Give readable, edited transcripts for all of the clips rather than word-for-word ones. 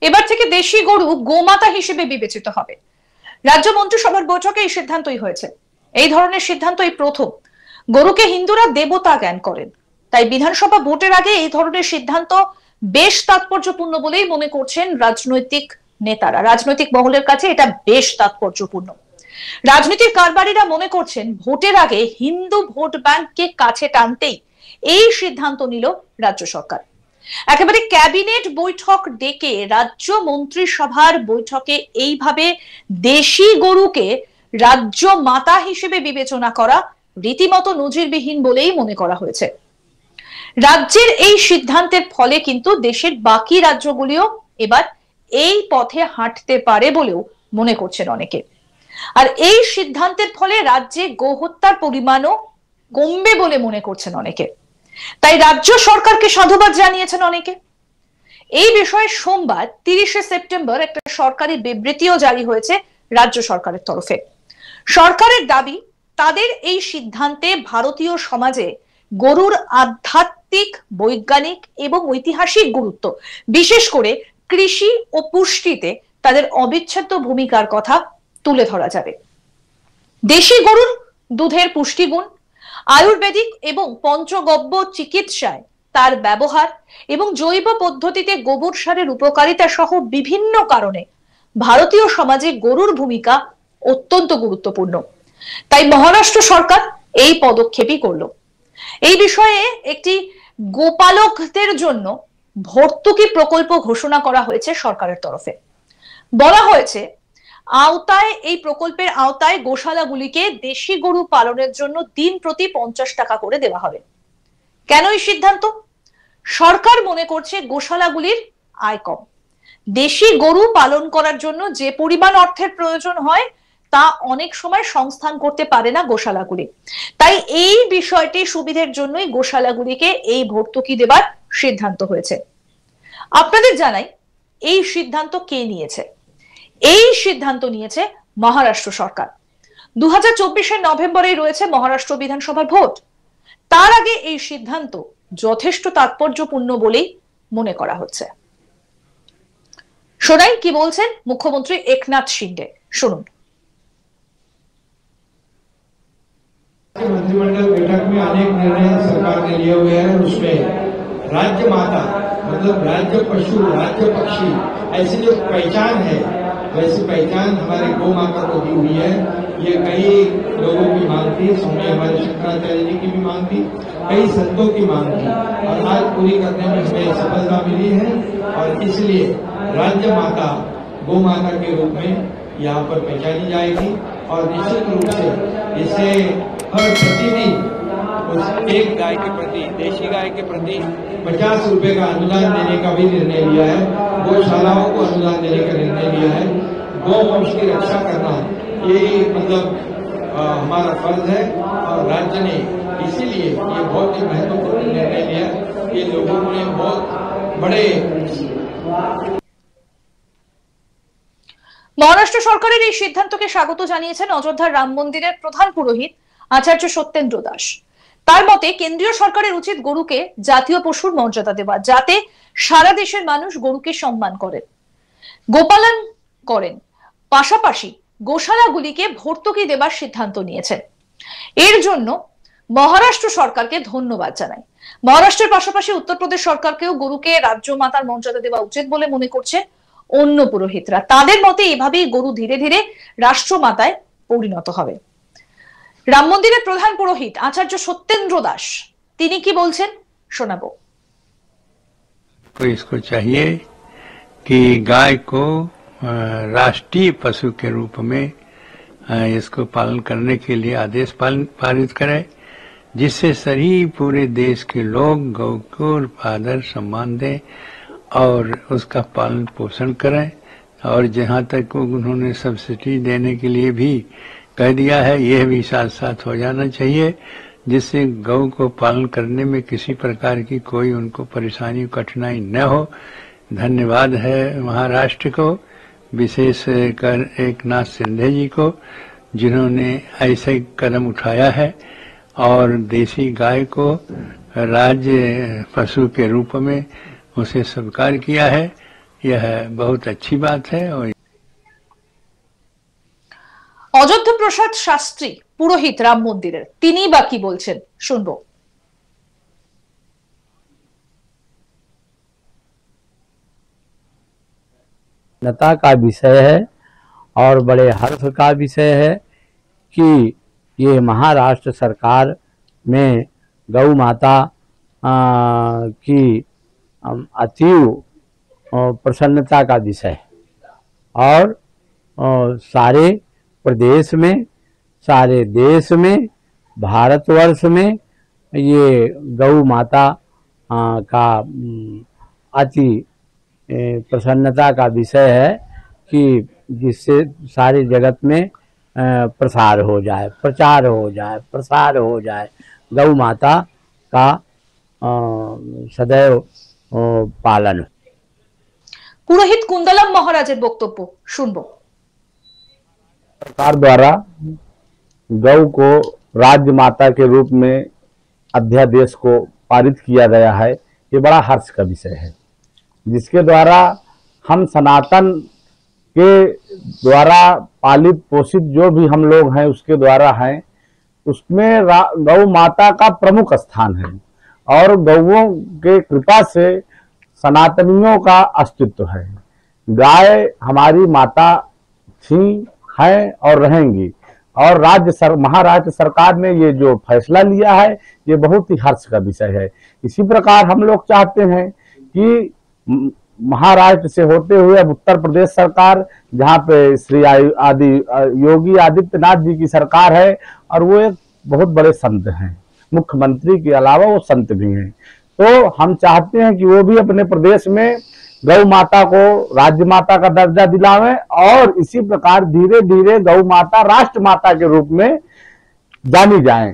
এবার থেকে দেশি গরু গোমাতা হিসেবে বিবেচিত হবে। রাজ্য মন্ত্রিসভার বৈঠকে এই সিদ্ধান্তই হয়েছে। এই ধরনের সিদ্ধান্ত এই প্রথম। গরুকে হিন্দুরা দেবতা জ্ঞান করেন, তাই বিধানসভা ভোটের আগে এই ধরনের সিদ্ধান্ত বেশ তাৎপর্যপূর্ণ বলেই মনে করছেন রাজনৈতিক নেতারা। রাজনৈতিক মহলের কাছে এটা বেশ তাৎপর্যপূর্ণ। রাজনীতির কারবারিরা মনে করছেন ভোটের আগে হিন্দু ভোট ব্যাংককে কাছে টানতেই এই সিদ্ধান্ত নিল রাজ্য সরকার। একেবারে ক্যাবিনেট বৈঠক ডেকে রাজ্য মন্ত্রিসভার বৈঠকে এইভাবে দেশি গরুকে রাজ্য মাতা হিসেবে বিবেচনা করা রীতিমতো নজিরবিহীন বলেই মনে করা হয়েছে। রাজ্যের এই সিদ্ধান্তের ফলে কিন্তু দেশের বাকি রাজ্যগুলিও এবার এই পথে হাঁটতে পারে বলেও মনে করছেন অনেকে। আর এই সিদ্ধান্তের ফলে রাজ্যে গোহত্যার পরিমাণও কমবে বলে মনে করছেন অনেকে। তাই রাজ্য সরকারকে সাধুবাদ জানিয়েছেন অনেকে। এই বিষয়ে সোমবার 30শে সেপ্টেম্বর একটা সরকারি বিবৃতিও জারি হয়েছে রাজ্য সরকারের তরফে। সরকারের দাবি, তাদের এই সিদ্ধান্তে ভারতীয় সমাজে গরুর আধ্যাত্মিক, বৈজ্ঞানিক এবং ঐতিহাসিক গুরুত্ব, বিশেষ করে কৃষি ও পুষ্টিতে তাদের অবিচ্ছেদ্য ভূমিকার কথা তুলে ধরা যাবে। দেশি গরুর দুধের পুষ্টিগুণ, আয়ুর্বেদিক এবং পঞ্চগব্য চিকিৎসায় তার ব্যবহার এবং জৈব পদ্ধতিতে গোবর সারের উপকারিতা সহ বিভিন্ন কারণে ভারতীয় সমাজে গরুর ভূমিকা অত্যন্ত গুরুত্বপূর্ণ। তাই মহারাষ্ট্র সরকার এই পদক্ষেপই করলো। এই বিষয়ে একটি গোপালকদের জন্য ভর্তুকি প্রকল্প ঘোষণা করা হয়েছে সরকারের তরফে। বলা হয়েছে এই প্রকল্পের আওতায় গোশালাগুলিকে দেশি গরু পালনের জন্য দিন প্রতি 50 টাকা করে দেওয়া হবে। কেন এই সিদ্ধান্ত? সরকার মনে করছে গোশালাগুলির আয় কম। দেশি গরু পালন করার জন্য যে পরিমাণ অর্থের প্রয়োজন হয় তা অনেক সময় সংস্থান করতে পারে না গোশালাগুলি। তাই এই বিষয়টি সুবিধের জন্যই গোশালাগুলিকে এই ভর্তুকি দেবার সিদ্ধান্ত হয়েছে। আপনাদের জানাই এই সিদ্ধান্ত কে নিয়েছে। এই সিদ্ধান্ত নিয়েছে মহারাষ্ট্র সরকার। 2024-এর নভেম্বরে রয়েছে মহারাষ্ট্র বিধানসভার ভোট। তার আগে এই সিদ্ধান্ত যথেষ্ট তাৎপর্যপূর্ণ বলেই মনে করা হচ্ছে। শোনাই কি বলছেন মুখ্যমন্ত্রী একনাথ শিंदे, শুনুন। मंत्रिमंडल बैठक में अनेक निर्णय सरकार ने लिए हुए हैं। उसमें राज्य माता मतलब राज्य पशु, राज्य पक्षी, ऐसी जो पहचान है वैसी पहचान हमारे गौ माता को दी हुई है। ये कई लोगों की मांग थी, स्वामी हमारे शंकराचार्य जी की भी मांग थी, कई संतों की मांग थी और आज पूरी करने में हमें सफलता मिली है। और इसलिए राज्य माता गौ माता के रूप में यहाँ पर पहचानी जाएगी और निश्चित रूप से इसे हर प्रतिदिन उस एक गाय के प्रति, देशी गाय के प्रति 50 रुपए का अनुदान देने का भी निर्णय लिया है। गौशालाओं को अनुदान देने का निर्णय लिया है। गौ वंश की रक्षा करना ये मतलब हमारा फर्ज है और राज्य ने इसीलिए ये बहुत ही महत्वपूर्ण निर्णय लिया। ये लोगों ने बहुत बड़े মহারাষ্ট্র সরকারের এই সিদ্ধান্তকে স্বাগত জানিয়েছেন অযোধ্যার রাম মন্দিরের প্রধান পুরোহিত আচার্য সত্যেন্দ্র দাস। তার মতে কেন্দ্রীয় সরকারের উচিত গরুকে জাতীয় পশুর মর্যাদা দেওয়া, যাতে সারা দেশের মানুষ গরুকে সম্মান করেন, গোপালন করেন। পাশাপাশি গোশালাগুলিকে ভর্তুকি দেবার সিদ্ধান্ত নিয়েছেন। এর জন্য মহারাষ্ট্র সরকারকে ধন্যবাদ জানাই। মহারাষ্ট্রের পাশাপাশি উত্তরপ্রদেশ সরকারকেও গরুকে রাজ্য মাতার মর্যাদা দেওয়া উচিত বলে মনে করছে অন্য পুরোহিতরা। তাদের মতে এভাবেই গরু ধীরে ধীরে রাষ্ট্রমাতায় পরিণত হবে। রাম মন্দিরের প্রধান পুরোহিত আচার্য সত্যেন্দ্র দাস তিনি কি বলছেন শোনাবো। तो इसको चाहिए कि गाय को राष्ट्रीय पशु के रूप में इसको पालन करने के लिए आदेश पारित करे, जिससे सभी पूरे देश के लोग गौ को आदर सम्मान दें और उसका पालन पोषण करें। और जहाँ तक उन्होंने सब्सिडी देने के लिए भी कह दिया है, यह भी साथ साथ हो जाना चाहिए, जिससे गौ को पालन करने में किसी प्रकार की कोई उनको परेशानी कठिनाई न हो। धन्यवाद है महाराष्ट्र को, विशेष कर एकनाथ शिंदे जी को, जिन्होंने ऐसे कदम उठाया है और देशी गाय को राज्य पशु के रूप में उसे स्वीकार किया है। यह बहुत अच्छी बात है। और অযোধ্যা প্রসাদ শাস্ত্রী পুরোহিত রাম মন্দিরের, তিনি বা কি বলছেন শুনবো। नता का विषय है और बड़े हर्ष का विषय है कि ये महाराष्ट्र सरकार में गौ माता की अतीव प्रसन्नता का विषय है और सारे प्रदेश में, सारे देश में, भारतवर्ष में ये गौ माता का अति प्रसन्नता का विषय है कि जिससे सारे जगत में प्रसार हो जाए, प्रचार हो जाए, प्रसार हो जाए। गौ माता का सदैव पालन। পুরোহিত কুন্দলাম মহারাজের বক্তব্য শুনবো। सरकार द्वारा गौ को राज्य माता के रूप में अध्यादेश को पारित किया गया है, ये बड़ा हर्ष का विषय है, जिसके द्वारा हम सनातन के द्वारा पालित पोषित जो भी हम लोग हैं उसके द्वारा हैं, उसमें गौ माता का प्रमुख स्थान है और गौओं के कृपा से सनातनियों का अस्तित्व है। गाय हमारी माता थी, हैं और रहेंगी और महाराष्ट्र सरकार ने ये जो फैसला लिया है ये बहुत ही हर्ष का विषय है। इसी प्रकार हम लोग चाहते हैं कि महाराष्ट्र से होते हुए अब उत्तर प्रदेश सरकार, जहाँ पे श्री योगी आदित्यनाथ जी की सरकार है और वो एक बहुत बड़े संत हैं, मुख्यमंत्री के अलावा वो संत भी हैं, तो हम चाहते हैं कि वो भी अपने प्रदेश में गौ माता को राज्य माता का दर्जा दिलावें और इसी प्रकार धीरे धीरे गौ माता राष्ट्र माता के रूप में जानी जाए।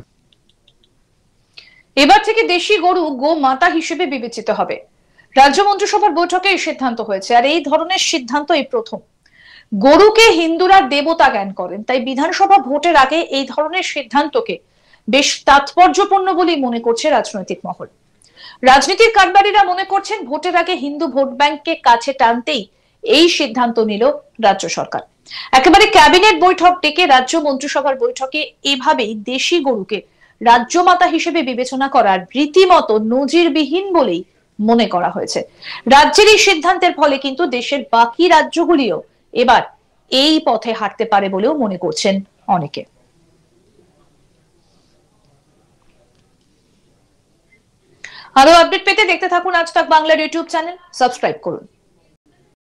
এবার থেকে দেশি গরু গো মাতা হিসেবে বিবেচিত হবে। রাজ্য মন্ত্রিসভার বৈঠকে এই সিদ্ধান্ত হয়েছে, আর এই ধরনের সিদ্ধান্ত এই প্রথম। গরুকে হিন্দুরা দেবতা জ্ঞান করেন, তাই বিধানসভা ভোটের আগে এই ধরনের সিদ্ধান্তকে বেশ তাৎপর্যপূর্ণ বলেই মনে করছে রাজনৈতিক মহল। রাজনীতির কারবারিরা মনে করছেন ভোটের আগে হিন্দু ভোট ব্যাংককে কাছে টানতেই এই সিদ্ধান্ত নিল রাজ্য সরকার। একেবারে ক্যাবিনেট বৈঠক ডেকে রাজ্য মন্ত্রিসভার বৈঠকে এভাবেই দেশি গরুকে রাজ্য মাতা হিসেবে বিবেচনা করার রীতিমতো নজিরবিহীন বলেই মনে করা হয়েছে। রাজ্যের এই সিদ্ধান্তের ফলে কিন্তু দেশের বাকি রাজ্যগুলিও এবার এই পথে হাঁটতে পারে বলেও মনে করছেন অনেকে। আরো আপডেট পেতে দেখতে থাকুন আজ তাক বাংলার ইউটিউব চ্যানেল, সাবস্ক্রাইব করুন।